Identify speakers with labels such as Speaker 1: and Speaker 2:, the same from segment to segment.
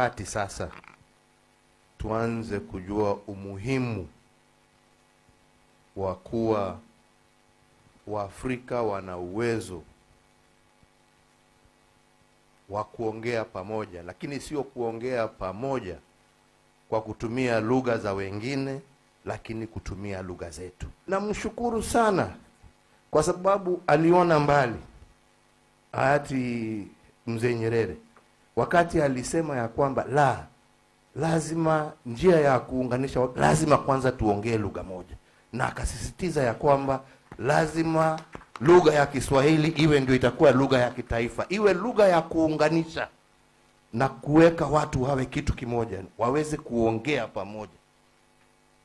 Speaker 1: wakati sasa tuanze kujua umuhimu wa kuwa Waafrika wana uwezo wa kuongea pamoja, lakini sio kuongea pamoja kwa kutumia lugha za wengine, lakini kutumia lugha zetu. Namshukuru sana kwa sababu aliona mbali hayati Mzee Nyerere wakati alisema ya kwamba lazima njia ya kuunganisha, lazima kwanza tuongee lugha moja, na akasisitiza ya kwamba lazima lugha ya Kiswahili iwe ndio itakuwa lugha ya kitaifa, iwe lugha ya kuunganisha na kuweka watu wawe kitu kimoja, waweze kuongea pamoja.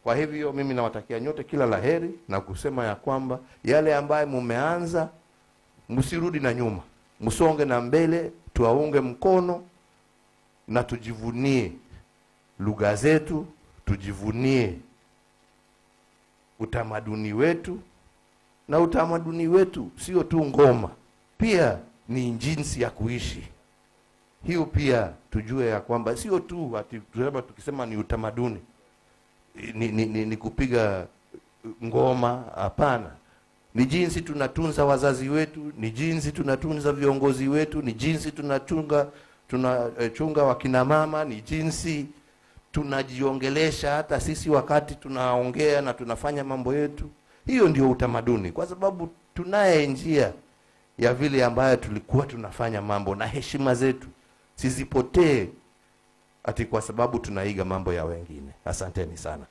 Speaker 1: Kwa hivyo mimi nawatakia nyote kila laheri na kusema ya kwamba yale ambaye mumeanza msirudi na nyuma, msonge na mbele, tuwaunge mkono na tujivunie lugha zetu, tujivunie utamaduni wetu. Na utamaduni wetu sio tu ngoma, pia ni jinsi ya kuishi. Hiyo pia tujue ya kwamba sio tu ati tukisema ni utamaduni ni kupiga ngoma, hapana. Ni jinsi tunatunza wazazi wetu, ni jinsi tunatunza viongozi wetu, ni jinsi tunachunga wakina mama, ni jinsi tunajiongelesha hata sisi wakati tunaongea na tunafanya mambo yetu. Hiyo ndio utamaduni, kwa sababu tunaye njia ya vile ambayo tulikuwa tunafanya mambo, na heshima zetu sizipotee ati kwa sababu tunaiga mambo ya wengine. Asanteni sana.